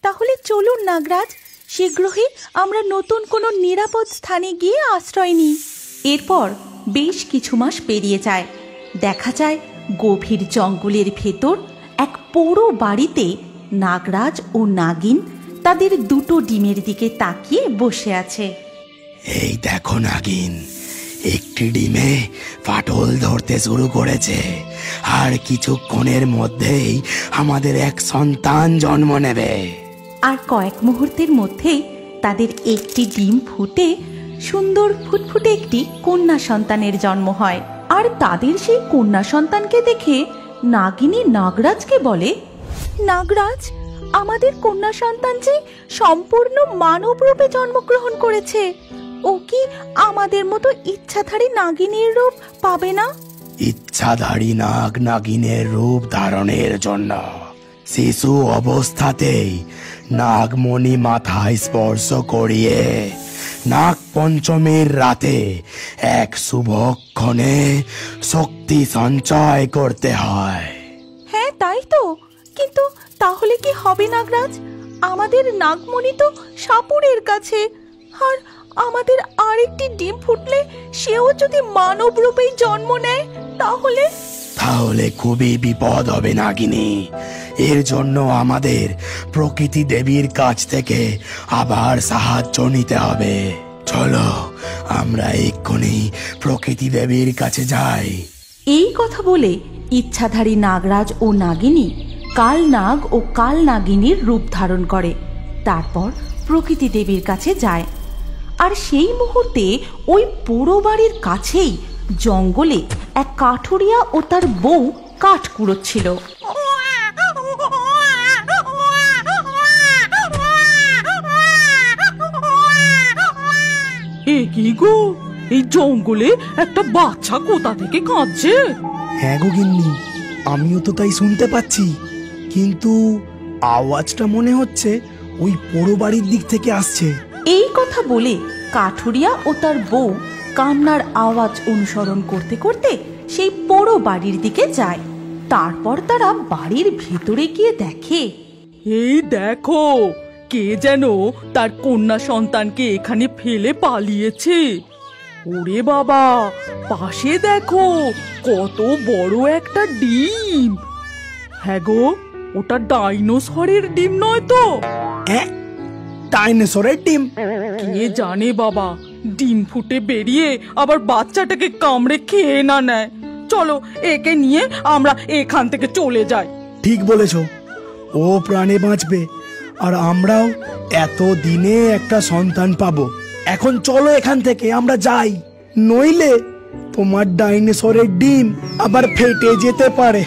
তাহলে চলুন নাগরাজ, শীঘ্রই আমরা নতুন কোনো নিরাপদ স্থানে গিয়ে আশ্রয় নিই। এরপর বেশ কিছু মাস পেরিয়ে যায়। দেখা যায় গভীর জঙ্গলের ভেতর এক পোড়ো বাড়িতে নাগরাজ ও নাগিন তাদের দুটো ডিমের দিকে তাকিয়ে বসে আছে। এই দেখো নাগিন, একটি ডিমে ফাটল ধরতে শুরু করেছে, আর কিছুক্ষণের মধ্যেই আমাদের এক সন্তান জন্ম নেবে। আর কয়েক মুহূর্তের মধ্যেই তাদের একটি ডিম ফুটে সুন্দর ফুটফুটে একটি কন্যা সন্তানের জন্ম হয়। আর তাদের সেই কন্যা সন্তানকে দেখে নাগিনী নাগরাজকে বলে, নাগরাজ, আমাদের কন্যা সন্তান যে সম্পূর্ণ মানব রূপে জন্মগ্রহণ করেছে। ও কি আমাদের মতো ইচ্ছাধারী নাগিনীর রূপ পাবে না? ইচ্ছাধারী নাগ নাগিনের রূপ ধারণের জন্য শিশু অবস্থাতেই নাগমণি মাথায় স্পর্শ করিয়ে নাগ পঞ্চমীর রাতে এক শুভক্ষণে শক্তি সঞ্চয় করতে হয়। হ্যাঁ, তাই তো। কিন্তু তাহলে কি হবে নাগরাজ? আমাদের নাগমণি তো সাপুরের কাছে, আর আমাদের আরেকটি ডিম ফুটলে সেও যদি মানব রূপেই জন্ম নেয় তাহলে খুবই বিপদ হবে নাগিনী। এর জন্য আমাদের প্রকৃতি দেবীর কাছ থেকে আবার সাহায্য নিতে হবে। চলো আমরা এক্ষুনি প্রকৃতি দেবীর কাছে যাই। এই কথা বলে ইচ্ছাধারী নাগরাজ ও নাগিনী কাল নাগ ও কাল নাগিনীর রূপ ধারণ করে, তারপর প্রকৃতি দেবীর কাছে যায়। আর সেই মুহূর্তে ওই পোড়ো বাড়ির কাছেই জঙ্গলে এক কাঠুরিয়া ও তার বউ কাঠ কুড়োচ্ছিল। এ কি গো, এই জঙ্গলে একটা বাচ্চা কোথা থেকে কাঁদছে? হ্যাঁ গো গিন্নি, আমিও তো তাই শুনতে পাচ্ছি, কিন্তু আওয়াজটা মনে হচ্ছে ওই পোড়ো বাড়ির দিক থেকে আসছে। এই কথা বলে কাঠুরিয়া ও তার বউ কান্নার আওয়াজ অনুসরণ করতে করতে সেই পোড়ো বাড়ির দিকে যায়। তারপর তারা বাড়ির ভেতরে গিয়ে দেখে, এই দেখো, কে যেন তার কন্যা সন্তানকে এখানে ফেলে পালিয়েছে। ওরে বাবা, পাশে দেখো কত বড় একটা ডিম। হ্যাঁ গো, ওটা ডাইনোসরের ডিম নয় তো? ডাইনোসরের ডিম? কে জানে বাবা, ডিম ফুটে বেরিয়ে আবার বাচ্চাটাকে কামড়ে খেয়ে না নেয়। চলো একে নিয়ে আমরা এখান থেকে চলে যাই। ঠিক বলেছো, ও প্রাণে বাঁচবে, আর আমরাও এত দিনে একটা সন্তান পাবো। এখন চলো এখান থেকে আমরা যাই, নইলে তোমার ডাইনোসরের ডিম আবার ফেটে যেতে পারে।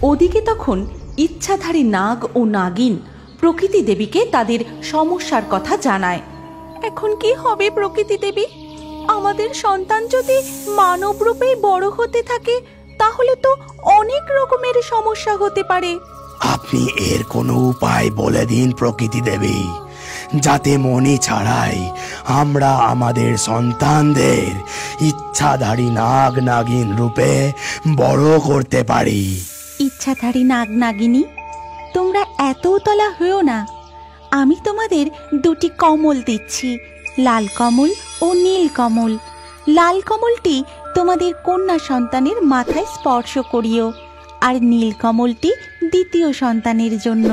ওদিকে তখন ইচ্ছাধারী নাগ ও নাগিন প্রকৃতি দেবীকে তাদের সমস্যার কথা জানায়। এখন কি হবে প্রকৃতি দেবী? আমাদের সন্তান যদি মানব রূপেই বড় হতে থাকে তাহলে তো অনেক রকমের সমস্যা হতে পারে। আপনি এর কোনো উপায় বলে দিন প্রকৃতি দেবী, যাতে মনি ছাড়াই আমরা আমাদের সন্তানদের ইচ্ছাধারী নাগ নাগিন রূপে বড় করতে পারি। ইচ্ছাধারী নাগ নাগিনী, তোমরা এত উতলা হয়েও না। আমি তোমাদের দুটি কমল দিচ্ছি, লাল কমল ও নীল কমল। লাল কমলটি তোমাদের কন্যা সন্তানের মাথায় স্পর্শ করিও, আর নীল কমলটি দ্বিতীয় সন্তানের জন্য।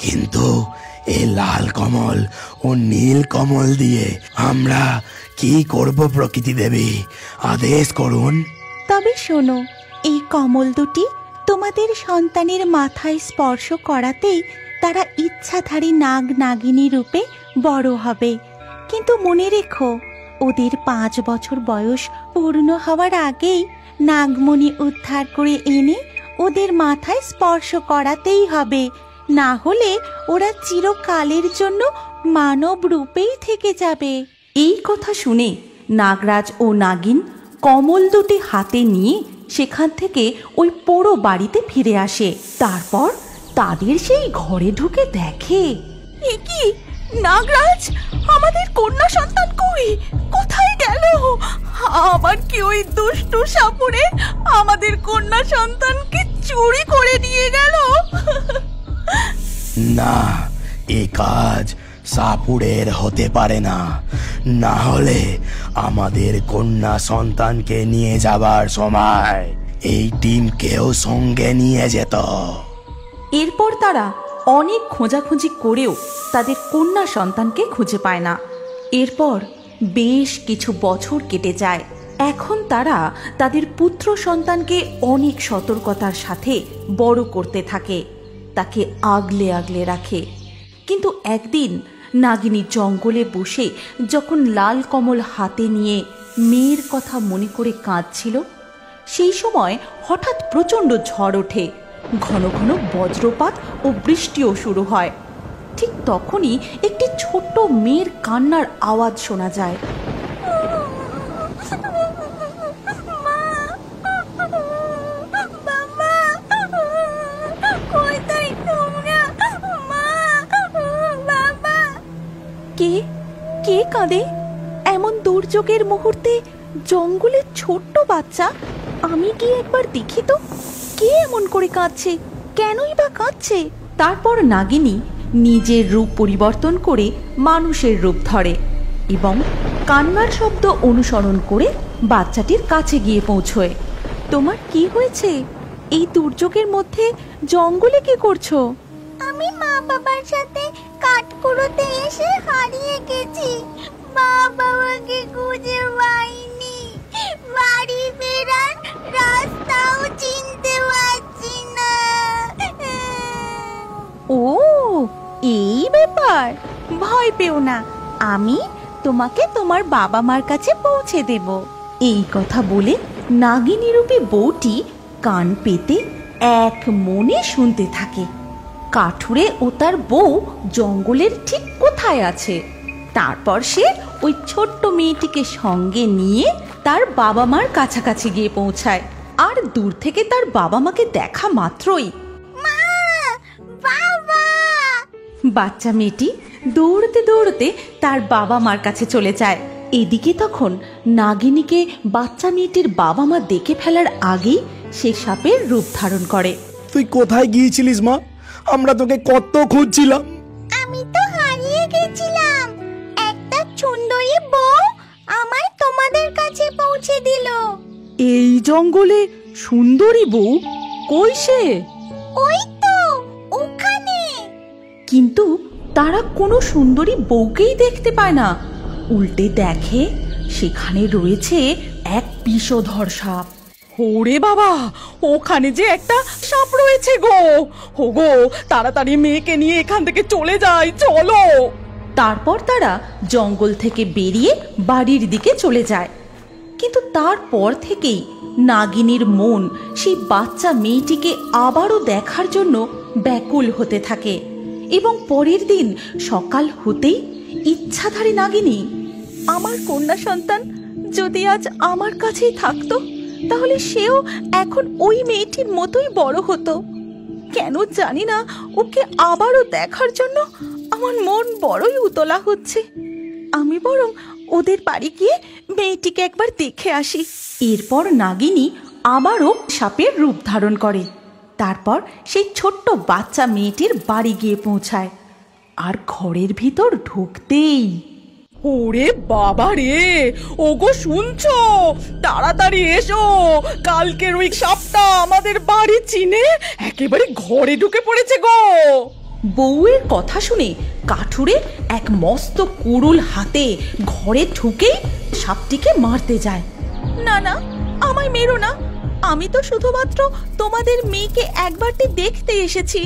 কিন্তু এই লাল কমল ও নীল কমল দিয়ে আমরা কি করব প্রকৃতি দেবী, আদেশ করুন। তবে শোনো, এই কমল দুটি তোমাদের সন্তানের মাথায় স্পর্শ করাতেই তারা ইচ্ছাধারী নাগ নাগিনী রূপে বড় হবে। কিন্তু মনে রেখো, ওদের 5 বছর বয়স পূর্ণ হওয়ার আগেই নাগমণি উদ্ধার করে এনে ওদের মাথায় স্পর্শ করাতেই হবে, না হলে ওরা চিরকালের জন্য মানব রূপেই থেকে যাবে। এই কথা শুনে নাগরাজ ও নাগিন কমল দুটি হাতে নিয়ে সেখান থেকে ওই পোড়ো বাড়িতে ফিরে আসে। তারপর তাদের সেই ঘরে ঢুকে দেখে, এ কি নাগরাজ, আমাদের কন্যা সন্তান কই? কোথায় গেল? আবার কি ওই দুষ্টু সাপুরে আমাদের কন্যা সন্তানকে চুরি করে নিয়ে গেল? না, এ কাজ সাপুড়ের হতে পারে না। না হলে আমাদের কন্যা সন্তানকে নিয়ে যাবার সময় এই টিমকেও সঙ্গে নিয়ে যেত। এরপর তারা অনেক খোঁজাখুঁজি করেও তাদের কন্যা সন্তানকে খুঁজে পায় না। এরপর বেশ কিছু বছর কেটে যায়। এখন তারা তাদের পুত্র সন্তানকে অনেক সতর্কতার সাথে বড় করতে থাকে, তাকে আগলে আগলে রাখে। কিন্তু একদিন নাগিনী জঙ্গলে বসে যখন লাল কমল হাতে নিয়ে মেয়ের কথা মনে করে কাঁদছিল, সেই সময় হঠাৎ প্রচণ্ড ঝড় ওঠে, ঘন ঘন বজ্রপাত ও বৃষ্টিও শুরু হয়। ঠিক তখনই একটি ছোট্ট মেয়ের কান্নার আওয়াজ শোনা যায়। কে কে কাঁদে এমন দুর্যোগের মুহূর্তে? জঙ্গলের ছোট্ট বাচ্চা। আমি কি একবার দেখি তো কে এমন করে কাঁদছে, কেনই বা কাঁদছে? তারপর নাগিনী নিজের রূপ পরিবর্তন করে মানুষের রূপ ধরে এবং কান্নার শব্দ অনুসরণ করে বাচ্চাটির কাছে গিয়ে পৌঁছয়। তোমার কি হয়েছে? এই দুর্যোগের মধ্যে জঙ্গলে কি করছো? আমি মা বাবার সাথে কাঠ কুড়োতে এসে হারিয়ে গেছি। মা বাবাকে খুঁজে পাইনি, বাড়ি ফেরার রাস্তাও চিনতে পারছি না। ও, এই ব্যাপার। ভয় পেও না, আমি তোমাকে তোমার বাবা মার কাছে পৌঁছে দেব। এই কথা বলে নাগিনী রূপী বউটি কান পেতে এক মনে শুনতে থাকে কাঠুরে ও তার বউ জঙ্গলের ঠিক কোথায় আছে। তারপর সে ওই ছোট্ট মেয়েটিকে সঙ্গে নিয়ে তার বাবা মার কাছাকাছি গিয়ে পৌঁছায়। আর দূর থেকে তার বাবা মাকে দেখা মাত্রই মা, বাবা! বাচ্চা মেয়েটি দৌড়তে দৌড়তে তার বাবা মার কাছে চলে যায়। এদিকে তখন নাগিনীকে বাচ্চা মেয়েটির বাবা মা দেখে ফেলার আগেই সে সাপের রূপ ধারণ করে। তুই কোথায় গিয়েছিলিস মা? আমরা তোকে কত খুঁজছিলাম। আমি তো হারিয়ে গেছিলাম। একটা সুন্দরী বউ আমায় তোমাদের কাছে পৌঁছে দিল। এই জঙ্গলে সুন্দরী বউ? কই সে? ওই তো ওখানে। কিন্তু তারা কোনো সুন্দরী বউকেই দেখতে পায় না। উল্টে দেখে সেখানে রয়েছে এক বিষধর সাপ। ওরে বাবা, ওখানে যে একটা সাপ রয়েছে গো। ও গো, তাড়াতাড়ি মেয়েকে নিয়ে এখান থেকে চলে যাই, চলো। তারপর তারা জঙ্গল থেকে বেরিয়ে বাড়ির দিকে চলে যায়। কিন্তু তারপর থেকেই নাগিনীর মন সেই বাচ্চা মেয়েটিকে আবারও দেখার জন্য ব্যাকুল হতে থাকে এবং পরের দিন সকাল হতেই ইচ্ছাধারী নাগিনী, আমার কন্যা সন্তান যদি আজ আমার কাছেই থাকতো, তাহলে সেও এখন ওই মেয়েটির মতোই বড় হতো। কেন জানি না, ওকে আবারও দেখার জন্য আমার মন বড়ই উতলা হচ্ছে। আমি বরং ওদের বাড়ি গিয়ে মেয়েটিকে একবার দেখে আসি। এরপর নাগিনী আবারও সাপের রূপ ধারণ করে। তারপর সেই ছোট্ট বাচ্চা মেয়েটির বাড়ি গিয়ে পৌঁছায়। আর ঘরের ভিতর ঢুকতেই ওরে বাবা রে, ওগো শুনছো? তাড়াতাড়ি এসো, কালকের ওই সাপটা আমাদের বাড়ি চিনে একেবারে ঘরে ঢুকে পড়েছে গো। বউয়ের কথা শুনে কাঠুরে এক মস্ত কুড়ুল হাতে ঘরে ঢুকেই সাপটিকে মারতে যায়। না না, আমায় মেরো না। আমি তো শুধুমাত্র তোমাদের মেয়েকে একবারটি দেখতে এসেছি।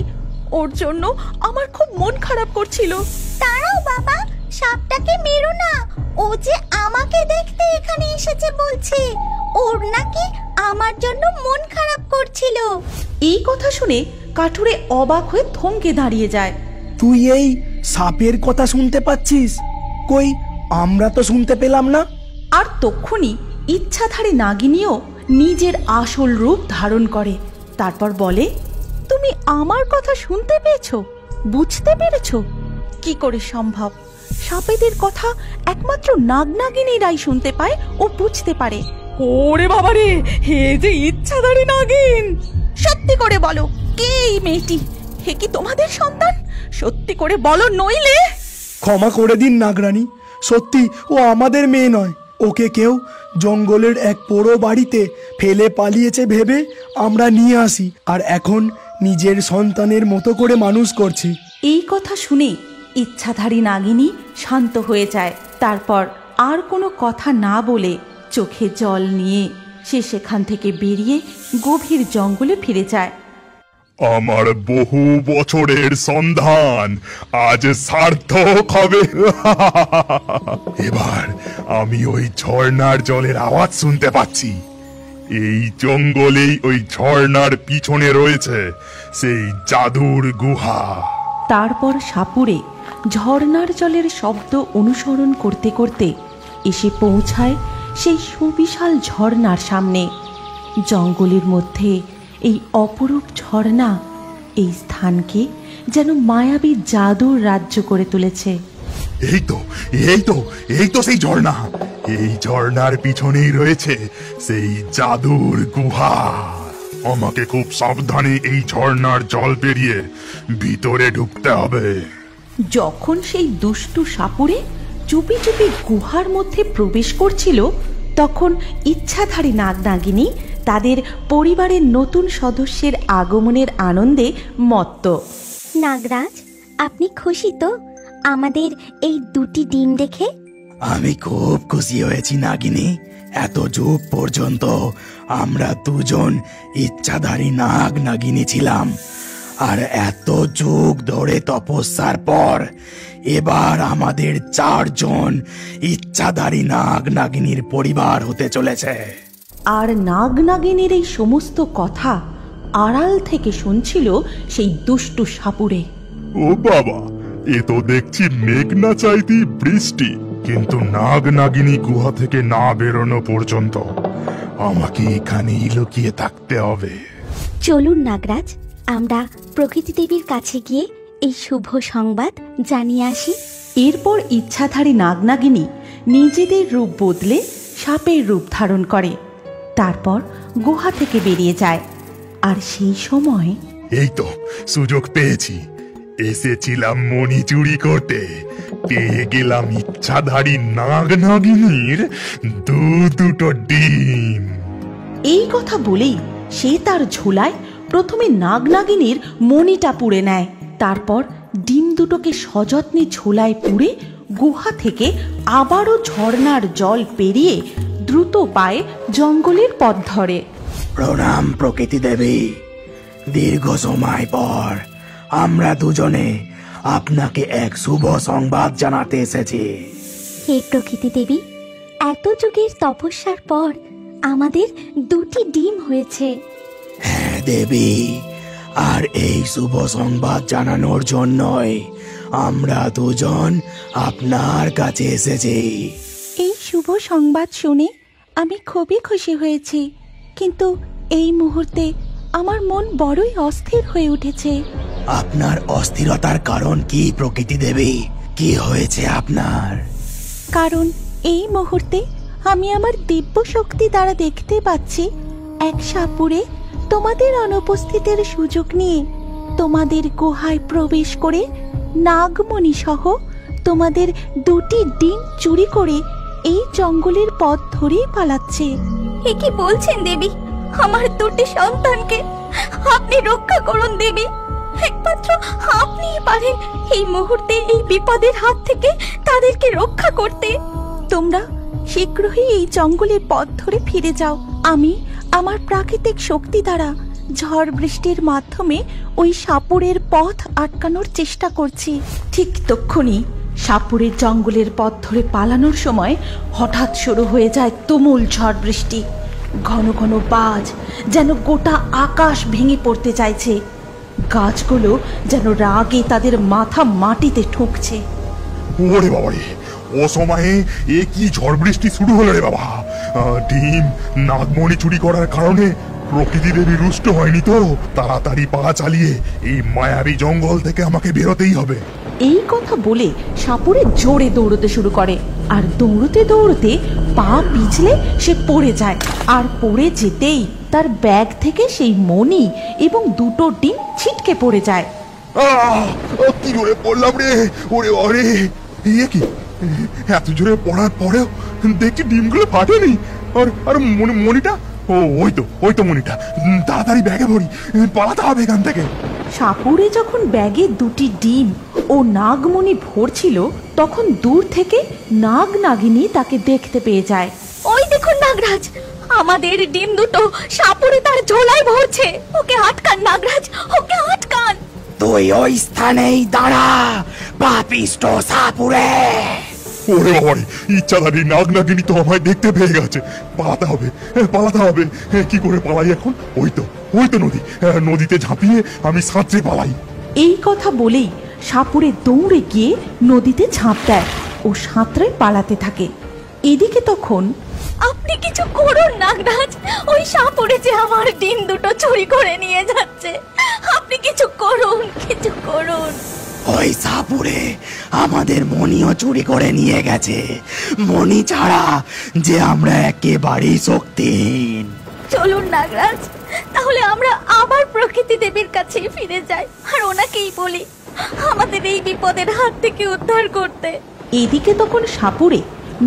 ওর জন্য আমার খুব মন খারাপ করছিল। দাঁড়াও বাবা, সাপটাকে মেরো না। ও যে আমাকে দেখতে এখানে এসেছে বলছে। ওর নাকি আমার জন্য মন খারাপ করছিল। এই কথা শুনে কাঠুরে অবাক হয়ে থমকে দাঁড়িয়ে যায়। তুই এই সাপের কথা শুনতে পাচ্ছিস? কই, আমরা তো শুনতে পেলাম না। আর তক্ষুনি ইচ্ছাধারী নাগিনীও নিজের আসল রূপ ধারণ করে। তারপর বলে, তুমি আমার কথা শুনতে পেয়েছো, বুঝতে পেরেছো? কি করে সম্ভব? সাপেদের কথা একমাত্র নাগনাগিনীরাই শুনতে পায় ও বুঝতে পারে। ওরে বাবা রে, হে যে ইচ্ছাধারী নাগিন। সত্যি করে বলো, কে এই মেয়েটি? হে কি তোমাদের সন্তান? সত্যি করে বলো, নইলে। ক্ষমা করে দিন নাগরানী, সত্যি ও আমাদের মেয়ে নয়। ওকে কেউ জঙ্গলের এক পোড়ো বাড়িতে ফেলে পালিয়েছে ভেবে আমরা নিয়ে আসি, আর এখন নিজের সন্তানের মতো করে মানুষ করছি। এই কথা শুনে ইচ্ছাধারী নাগিনী শান্ত হয়ে যায়। তারপর আর কোনো কথা না বলে চোখে জল নিয়ে সে সেখান থেকে বেরিয়ে গভীর জঙ্গলে ফিরে যায়। আমার বহু বছরের সন্ধান আজ সার্থক হবে। এবার আমি ওই ঝর্ণার জলের আওয়াজ শুনতে পাচ্ছি। এই জঙ্গলেই ওই ঝর্ণার পিছনে রয়েছে সেই জাদুর গুহা। তারপর সাপুড়ে ঝর্ণার জলের শব্দ অনুসরণ করতে করতে এসে পৌঁছায় সেই সুবিশাল ঝর্ণার সামনে। জঙ্গলের মধ্যে এই অপরূপ ঝর্ণা এই স্থানকে যেন মায়াবী জাদুর রাজ্য করে তুলেছে। এই তো সেই ঝর্ণা। এই ঝর্ণার পিছনেই রয়েছে সেই জাদুর গুহা। আমাকে খুব সাবধানে এই ঝর্ণার জল পেরিয়ে ভিতরে ঢুকতে হবে। যখন সেই দুষ্টু সাপুড়ে চুপি চুপি গুহার মধ্যে প্রবেশ করছিল, তখন ইচ্ছাধারী নাগনাগিনী তাদের পরিবারের নতুন সদস্যের আগমনের আনন্দে মত্ত। নাগরাজ, আপনি খুশি তো আমাদের এই দুটি ডিম দেখে? আমি খুব খুশি হয়েছি নাগিনী। এত যুগ পর্যন্ত আমরা দুজন ইচ্ছাধারী নাগ নাগিনী ছিলাম, আর এত যুগ ধরে তপস্যার পর এবার আমাদের 4 জন ইচ্ছাধারী নাগ নাগিনীর পরিবার হতে চলেছে। আর নাগনাগিনীর এই সমস্ত কথা আড়াল থেকে শুনছিল সেই দুষ্টু সাপুড়ে। ও বাবা, এ তো দেখছি মেঘ না চাইতেই বৃষ্টি। কিন্তু নাগ নাগিনী গুহা থেকে না বেরোনো পর্যন্ত আমাকে এখানেই লুকিয়ে থাকতে হবে। চলুন নাগরাজ, আমরা প্রকৃতি দেবীর কাছে গিয়ে এই শুভ সংবাদ জানিয়ে আসি। এরপর ইচ্ছাধারী নাগনাগিনী নিজেদের রূপ বদলে সাপের রূপ ধারণ করে। তারপর গুহা থেকে বেরিয়ে যায়। আর সেই সময় এই তো সুযোগ পেয়েছি। এসেছিলাম মণি চুরি করতে, পেয়ে গেলাম ইচ্ছাধারী নাগ নাগিনীর দুটো ডিম। এই কথা বলেই সে তার ঝোলায় প্রথমে নাগনাগিনীর মণিটা পুড়ে নেয়। তারপর ডিম দুটোকে সযত্নে ঝোলায় পুড়ে গুহা থেকে আবারও ঝর্ণার জল পেরিয়ে দ্রুত পায়ে জঙ্গলের পথ ধরে। প্রণাম প্রকৃতি দেবী। দীর্ঘ সময় পর আমরা দুজনে আপনাকে এক শুভ সংবাদ জানাতে এসেছি। হে প্রকৃতি দেবী, এত যুগের তপস্যার পর আমাদের দুটি ডিম হয়েছে। হ্যাঁ দেবী, আর এই শুভ সংবাদ জানানোর জন্যই আমরা দুজন আপনার কাছে এসেছি। এই শুভ সংবাদ শুনে আমি খুবই খুশি হয়েছি, কিন্তু এই মুহূর্তে আমার মন বড়ই অস্থির হয়ে উঠেছে। আপনার অস্থিরতার কারণ কি প্রকৃতি দেবী? কি হয়েছে আপনার? কারণ এই মুহূর্তে আমি আমার দিব্য শক্তি দ্বারা দেখতে পাচ্ছি এক সাপুড়ে তোমাদের অনুপস্থিতির সুযোগ নিয়ে তোমাদের গুহায় প্রবেশ করে নাগমণি সহ তোমাদের দুটি ডিম চুরি করে এই জঙ্গলের পথ ধরেই পালাচ্ছে। এ কি বলছেন দেবী? আমার দুটি সন্তানকে আপনি রক্ষা করুন দেবী। একমাত্র আপনিই পারেন এই মুহূর্তে এই বিপদের হাত থেকে তাদেরকে রক্ষা করতে। তোমরা শীঘ্রই এই জঙ্গলের পথ ধরে ফিরে যাও। আমি আমার প্রাকৃতিক শক্তি দ্বারা ঝড় বৃষ্টির মাধ্যমে ওই সাপুড়ের পথ আটকানোর চেষ্টা করছি। ঠিক তক্ষুনি সাপুড়ের জঙ্গলের পথ ধরে পালানোর সময় হঠাৎ শুরু হয়ে যায় তুমুল ঝড় বৃষ্টি। ঘন ঘন বাজ যেন গোটা আকাশ ভেঙে পড়তে চাইছে। গাছগুলো যেন রাগে তাদের মাথা মাটিতে ঠুকছে। ওরে বাবারে, ও সময়ে এ কি ঝড় বৃষ্টি শুরু হলো রে বাবা! ডিম নাগমণি চুরি করার কারণে প্রকৃতি দেবী রুষ্ট হয়নি তো? তাড়াতাড়ি পা চালিয়ে এই মায়াবী জঙ্গল থেকে আমাকে বেরোতেই হবে। এই কথা বলে সাপুড়ে জোরে দৌড়তে শুরু করে, আর দৌড়তে দৌড়তে পা পিছলে সে পড়ে যায়। আর পড়ে যেতেই তার ব্যাগ থেকে সেই মণি এবং দুটো ডিম ছিটকে পড়ে যায়। কি জোরে পড়লাম রে, ওরে ওরে, ইয়ে কি, এত জোরে পড়ার পরেও দেখছি ডিমগুলো ফাটেনি। আর আর মনিটা, ওই তো মনিটা, তাড়াতাড়ি ব্যাগে ভরি, পালাতে হবে এখান থেকে। সাপুরে যখন ব্যাগে দুটি ডিম ও নাগমণি ভরছিল, তখন দূর থেকে নাগ নাগিনী তাকে দেখতে পেয়ে যায়। ওই দেখুন নাগরাজ, আমাদের ডিম দুটো সাপুরে তার ঝোলায় ভরছে। ওকে আটকান নাগরাজ, ওকে আটকান। তুই ওই স্থানেই দাঁড়া পাপিষ্ট সাপুরে। ওরে বাবারে, ইচ্ছাধারী নাগ নাগিনী তো আমায় দেখতে পেয়ে গেছে। পালাতে হবে, পালাতে হবে। কি করে পালাই এখন? ওই তো নদী, নদীতে ঝাঁপিয়ে আমি সাঁতরে পালাই। এই কথা বলেই সাপুরে দৌড়ে গিয়ে নদীতে ঝাঁপ দেয় ও সাঁতরে পালাতে থাকে। এদিকে তখন, আপনি কিছু করুন নাগরাজ, ওই সাপুরে যে আমার ডিম দুটো চুরি করে নিয়ে যাচ্ছে। আপনি কিছু করুন, কিছু করুন। ওই সাপুরে আমাদের মণিও চুরি করে নিয়ে গেছে। মণি ছাড়া যে আমরা একেবারেই শক্তিহীন। চলুন নাগরাজ, তাহলে আমরা আবার প্রকৃতি দেবীর কাছে ফিরে যাই আর ওনাকেই বলি আমাদের এই বিপদের হাত থেকে উদ্ধার করতে। এদিকে তখন সাপুরে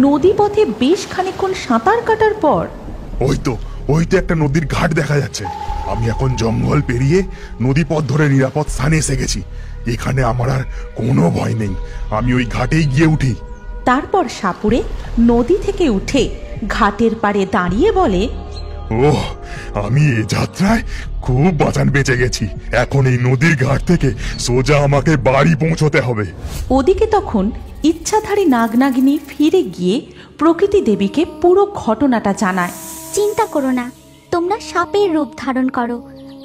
নদী পথে বেশ খানিকক্ষণ সাঁতার কাটার পর, ওই তো একটা নদীর ঘাট দেখা যাচ্ছে। আমি এখন জঙ্গল পেরিয়ে নদী পথ ধরে নিরাপদ স্থানে এসে গেছি। এখানে আমার আর কোনো ভয় নেই। আমি ওই ঘাটেই গিয়ে উঠি। তারপর সাপুরে নদী থেকে উঠে ঘাটের পাড়ে দাঁড়িয়ে বলে, ওহ, আমি এ যাত্রায় খুব বাঁচান বেঁচে গেছি। এখন এই নদীর ঘাট থেকে সোজা আমাকে বাড়ি পৌঁছতে হবে। ওদিকে তখন ইচ্ছাধারী নাগনাগিনী ফিরে গিয়ে প্রকৃতি দেবীকে পুরো ঘটনাটা জানায়। চিন্তা করো না, তোমরা সাপের রূপ ধারণ করো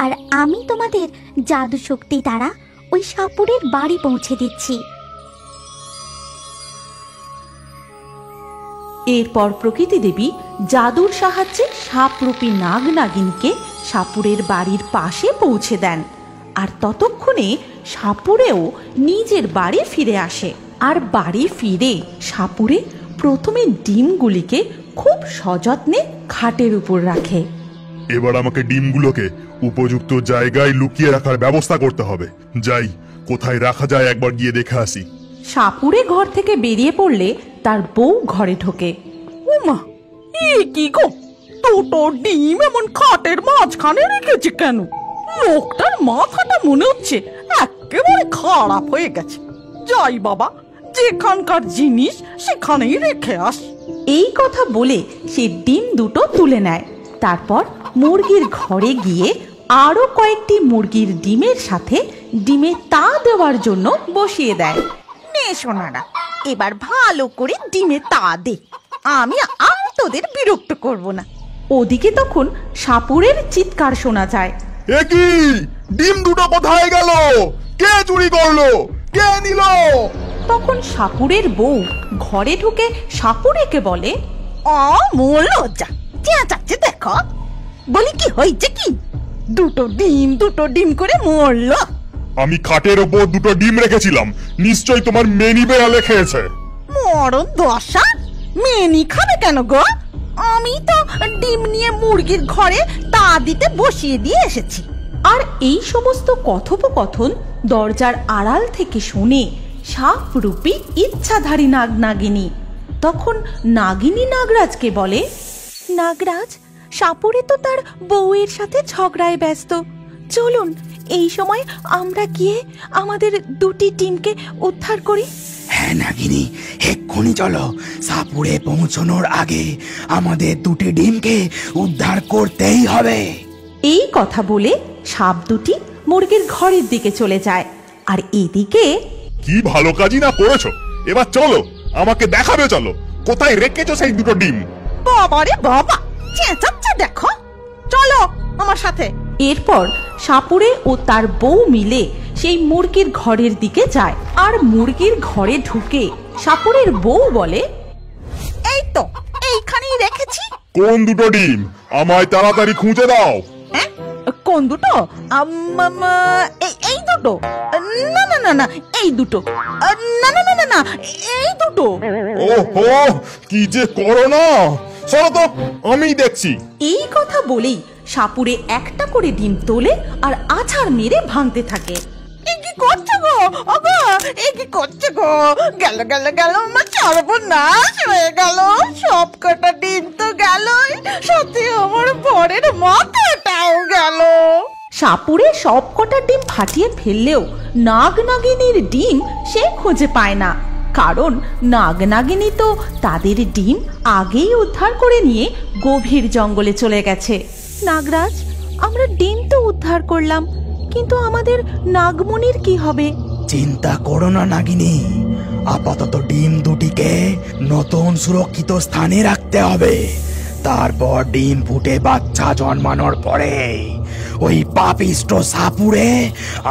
আর আমি তোমাদের জাদু শক্তি দ্বারা ওই সাপুরের বাড়ি পৌঁছে দিচ্ছি। এরপর প্রকৃতি দেবী জাদুর সাহায্যে সাপরূপী নাগ নাগিনীকে সাপুরের বাড়ির পাশে পৌঁছে দেন। আর ততক্ষণে সাপুরেও নিজের বাড়ি ফিরে আসে। আর বাড়ি ফিরে সাপুরে প্রথমে ডিমগুলিকে খুব সযত্নে খাটের উপর রাখে। এবার আমাকে ডিমগুলোকে উপযুক্ত জায়গায় লুকিয়ে রাখার ব্যবস্থা করতে হবে। যাই, কোথায় রাখা যায় একবার গিয়ে দেখে আসি। সাপুরে ঘর থেকে বেরিয়ে পড়লে তার বউ ঘরে ঢোকে। উমা, এ কি গো, দুটো ডিম এমন খাটের মাঝখানে রেখেছে কেন? লোকটার মাথাটা মনে হচ্ছে একেবারে খারাপ হয়ে গেছে। যাই বাবা, যেখানকার জিনিস সেখানেই রেখে আস। এই কথা বলে সে ডিম দুটো তুলে নেয়। তারপর মুরগির ঘরে গিয়ে আরো কয়েকটি মুরগির ডিমের সাথে ডিমে তা দেওয়ার জন্য বসিয়ে দেয়। নে সোনারা, এবার ভালো করে ডিমে তা দে, আমি আর তোদের বিরক্ত করব না। ওদিকে তখন সাপুরের চিৎকার শোনা যায়। এ কি, ডিম দুটো কোথায় গেল? কে চুরি করলো? কে নিল? তখন সাপুরের বউ ঘরে ঢুকে সাপুরেকে বলে, মোর লজ্জা, চেঁচাচ্ছে দেখো। বলি কি হয়েছে কি? দুটো ডিম করে মরলো। আমি খাটের ওপর দুটো ডিম রেখেছিলাম, নিশ্চয়ই তোমার মেনি বেড়ালে খেয়েছে। মরণ দশা, মেনি খাবে কেন গো? আমি তো ডিম নিয়ে মুরগির ঘরে তা দিতে বসিয়ে দিয়ে এসেছি। আর এই সমস্ত কথোপকথন দরজার আড়াল থেকে শুনে সাপরূপী ইচ্ছাধারী নাগ নাগিনী তখন নাগিনী নাগরাজকে বলে, নাগরাজ, সাপুরে তো তার বউয়ের সাথে ঝগড়ায় ব্যস্ত। চলুন এই সময় আমরা গিয়ে আমাদের দুটি ডিমকে উদ্ধার করি। হ্যাঁ নাগিনী, এক্ষুনি চলো। সাপুরে পৌঁছানোর আগে আমাদের দুটি ডিমকে উদ্ধার করতেই হবে। এই কথা বলে সাপ দুটি মুরগির ঘরের দিকে চলে যায়। আর এদিকে, কি ভালো কাজই না করেছো। এবার চলো, আমাকে দেখাবে, চলো কোথায় রেখেছো সেই দুটো ডিম। বাবারে বাবা, চেঁচাচ্ছে দেখো। চলো আমার সাথে। এরপর সাপুরে ও তার বউ মিলে সেই মুরগির ঘরের দিকে যায়। আর মুরগির ঘরে ঢুকে সাপুরের বউ বলে, এই তো এইখানেই রেখেছি। কোন দুটো ডিম? আমায় তাড়াতাড়ি খুঁজে দাও। কোন দুটো? এই দুটো? না না না না, এই দুটো। না না না না না, এই দুটো। ওহো, কি যে করো না, চলো তো, আমি দেখছি। এই কথা বলেই সাপুরে একটা করে ডিম তোলে আর আছাড় মেরে ভাঙতে থাকে। এ কি করছো গো? ওগো, এ কি করছো গো? গেল গেল গেল, আমার সর্বনাশ হয়ে গেল। সব কটা ডিম তো গেলই, সাথে আমার বরের মাথাটাও গেল। সাপুরে সব কটা ডিম ফাটিয়ে ফেললেও নাগ নাগিনীর ডিম সে খুঁজে পায় না, কারণ নাগ নাগিনী তো তাদের ডিম আগেই উদ্ধার করে নিয়ে গভীর জঙ্গলে চলে গেছে। নাগরাজ, আমরা ডিম তো উদ্ধার করলাম, কিন্তু আমাদের নাগমণির কি হবে? চিন্তা করো না নাগিনী, আপাতত ডিম দুটিকে নতুন সুরক্ষিত স্থানে রাখতে হবে। তারপর ডিম ফুটে বাচ্চা জন্মানোর পরে ওই পাপিষ্ট সাপুরে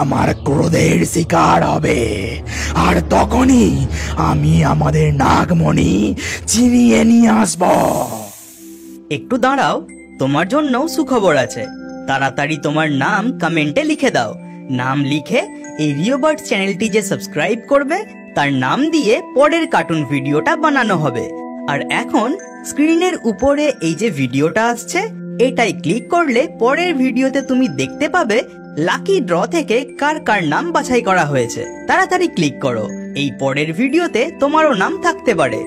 আমার ক্রোধের শিকার হবে, আর তখনই আমি আমাদের নাগমণি চিনিয়ে নিয়ে আসব। একটু দাঁড়াও, তোমার জন্য সুখবর আছে। তাড়াতাড়ি তোমার নাম কমেন্টে লিখে দাও। নাম লিখে এই রিওবার্ড চ্যানেলটি যে সাবস্ক্রাইব করবে তার নাম দিয়ে পরের কার্টুন ভিডিওটা বানানো হবে। আর এখন স্ক্রিনের উপরে এই যে ভিডিওটা আসছে, এটাই ক্লিক করলে পরের ভিডিওতে তুমি দেখতে পাবে লাকি ড্র থেকে কার কার নাম বাছাই করা হয়েছে। তাড়াতাড়ি ক্লিক করো, এই পরের ভিডিওতে তোমারও নাম থাকতে পারে।